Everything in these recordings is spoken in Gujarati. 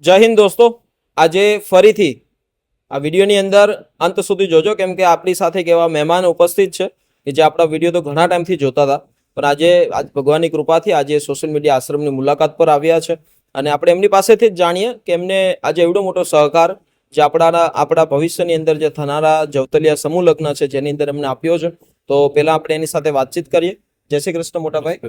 જય હિન્દ દોસ્તો, આજે ફરીથી આ વિડીયોની અંદર અંત સુધી જોજો, કેમ કે આપણી સાથે એક એવા મહેમાન ઉપસ્થિત છે કે જે આપણા વિડીયો તો ઘણા ટાઈમથી જોતા હતા, પણ આજ ભગવાનની કૃપાથી આજે સોશિયલ મીડિયા આશ્રમની મુલાકાત પર આવ્યા છે અને આપણે એમની પાસેથી જ જાણીએ કે એમને આજે એવડો મોટો સહકાર જે આપણા ભવિષ્યની અંદર જે થનારા જવતલિયા સમૂહ લગ્ન છે જેની અંદર એમને આપ્યો છે. તો પહેલા આપણે એની સાથે વાતચીત કરીએ. જય શ્રી કૃષ્ણ મોટા ભાઈ,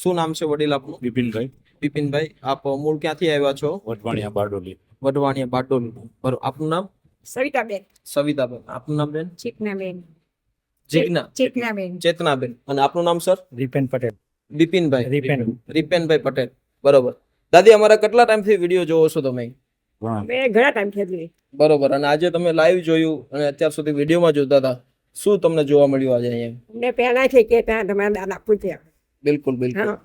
શું નામ છે વડીલ આપનું? બિપિનભાઈ બિપિનભાઈ, આપ મૂળ ક્યાંથી આવ્યા છો? વઢવાણિયા બારડોલી. વઢવાણિયા બારડોલી. બરોબર, આપનું નામ? સવિતાબેન. સવિતાબેન. આપનું નામ બેન? ચેતનાબેન. ચેતનાબેન. અને આપનું નામ સર? રીપેન પટેલ. બિપિનભાઈ. રીપેન. રીપેનભાઈ પટેલ. બરોબર. દાદી, અમારા કેટલા ટાઈમથી વિડીયો જોવો છો તમે? મેં ઘણા ટાઈમ થઈ બરોબર. અને આજે તમે લાઈવ જોયું અને અત્યાર સુધી વિડીયોમાં જોતા હતા, શું તમને જોવા મળ્યું આજે અહીંયા? અમને પહેલા છે કે ત્યાં તમારે દાન આપવું છે. બિલકુલ બિલકુલ. હા,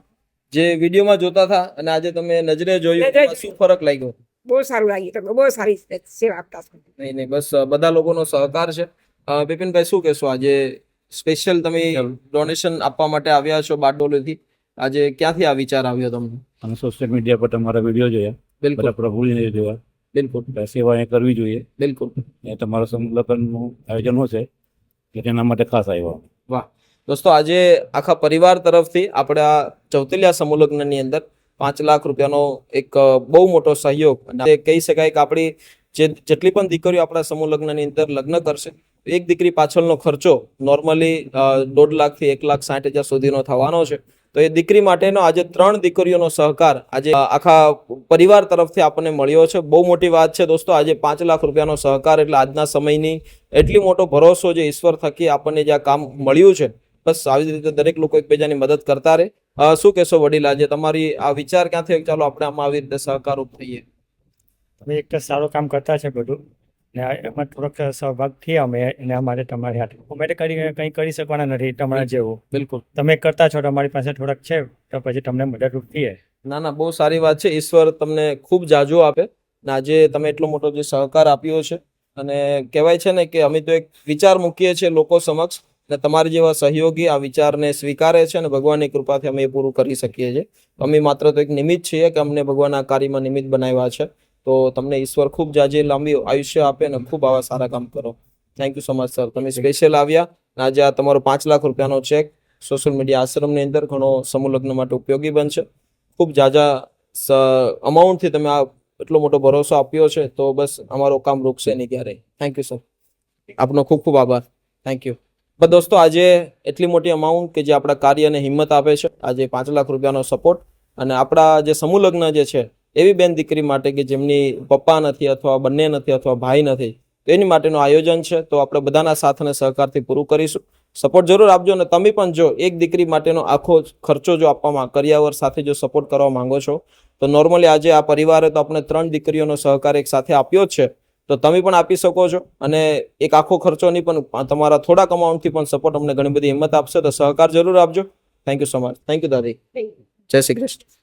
જે વિડીયોમાં જોતા હતા અને આજે તમે નજરે જોયું, નજરે એમાં શું ફરક લાગ્યો? બહુ સારું લાગ્યું. તમે બહુ સારી સેવા આપતા છો. નહીં, બસ બધા લોકોનો સહકાર છે. બિપિનભાઈ, શું કહેશો? આજે સ્પેશિયલ તમે ડોનેશન આપવા માટે આવ્યા છો બારડોલીથી. આજે ક્યાંથી આ વિચાર આવ્યો તમને? અને સોશિયલ મીડિયા પર તમારા વિડીયો જોયા, બિલકુલ બધા પ્રભુને જોયા. બિલકુલ એટલે સેવા એ કરવી જોઈએ. બિલકુલ. એ તમારા સમૂહલગ્નનું આયોજન હશે એટલે તેના માટે ખાસ આવ્યા. વાહ દોસ્તો, આજે આખા પરિવાર તરફથી આપણા ચૌતલિયા સમૂહ લગ્નની અંદર 5 લાખ રૂપિયાનો એક બહુ મોટો સહયોગ, અને કહી શકાય કે આપણી જેટલી પણ દીકરીઓ આપણા સમૂહ લગ્નની અંદર લગ્ન કરશે, એક દીકરી પાછળનો ખર્ચો નોર્મલી 1.5 લાખથી 1,60,000 સુધીનો થવાનો છે. તો એ દીકરી માટેનો આજે 3 દીકરીઓનો સહકાર આજે આખા પરિવાર તરફથી આપણને મળ્યો છે. બહુ મોટી વાત છે દોસ્તો. આજે 5 લાખ રૂપિયાનો સહકાર એટલે આજના સમયની એટલી મોટો ભરોસો જે ઈશ્વર થકી આપણને જે આ કામ મળ્યું છે. બસ આવી રીતે દરેક લોકો એકબીજાની મદદ કરતા રહે. શું કહેશો વડીલ, આજે તમારી આ વિચાર ક્યાંથી ચાલો આપણે આમાં આવી રીતે સહકારરૂપ થઈએ? તમે એક તો સારું કામ કરતા છે બધું, ને એમાં થોડોક સહભાગ થયા અમે એના માટે તમારી હાથે અમે તો કંઈ કરી શકવાના નથી તમારા જેવું. બિલકુલ. તમે કરતા છો, તમારી પાસે થોડાક છે તો પછી તમને મદદરૂપ થઈએ. ના, બહુ સારી વાત છે. ઈશ્વર તમને ખૂબ જાજુ આપે. ને આજે તમે એટલો મોટો જે સહકાર આપ્યો છે, અને કહેવાય છે ને કે અમે તો એક વિચાર મૂકીએ છીએ લોકો સમક્ષ, ને તમારી જેવા સહયોગી આ વિચારને સ્વીકારે છે અને ભગવાનની કૃપાથી અમે એ પૂરું કરી શકીએ છીએ. અમે માત્ર તો એક નિમિત્ત છીએ કે અમને ભગવાન આ કાર્યમાં નિમિત્ત બનાવ્યા છે. તો તમને ઈશ્વર ખૂબ જાજી લાંબી આયુષ્ય આપે અને ખૂબ આવા સારા કામ કરો. Thank you so much sir. તમે સ્પેશિયલ આવ્યા. આજે આ તમારો 5 લાખ રૂપિયાનો ચેક સોશિયલ મીડિયા આશ્રમની અંદર ઘણો સમૂહ લગ્ન માટે ઉપયોગી બનશે. ખૂબ જાજા અમાઉન્ટથી તમે આ એટલો મોટો ભરોસો આપ્યો છે, તો બસ અમારો કામ રૂકશે નહીં ક્યારેય. Thank you sir. આપનો ખૂબ ખૂબ આભાર. Thank you. પણ દોસ્તો, આજે એટલી મોટી અમાઉન્ટ કે જે આપણા કાર્યને હિંમત આપે છે, આજે 5 લાખ રૂપિયાનો સપોર્ટ, અને આપણા જે સમૂહ લગ્ન જે છે એવી બેન દીકરી માટે કે જેમની પપ્પા નથી અથવા બંને નથી અથવા ભાઈ નથી, તો એની માટેનું આયોજન છે. તો આપણે બધાના સાથ અને સહકારથી પૂરું કરીશું. સપોર્ટ જરૂર આપજો. અને તમે પણ જો એક દીકરી માટેનો આખો ખર્ચો જો આપવામાં કરિયાવર સાથે જો સપોર્ટ કરવા માંગો છો, તો નોર્મલી આજે આ પરિવારે તો આપણે 3 દીકરીઓનો સહકાર એક સાથે આપ્યો જ છે, તો તમે પણ આપી શકો છો. અને એક આખો ખર્ચો નહીં પણ તમારા થોડાક અમાઉન્ટથી પણ સપોર્ટ અમને ઘણી બધી હિંમત આપશે. તો સહકાર જરૂર આપજો. Thank you so much. Thank you દાદી. જય શ્રી કૃષ્ણ.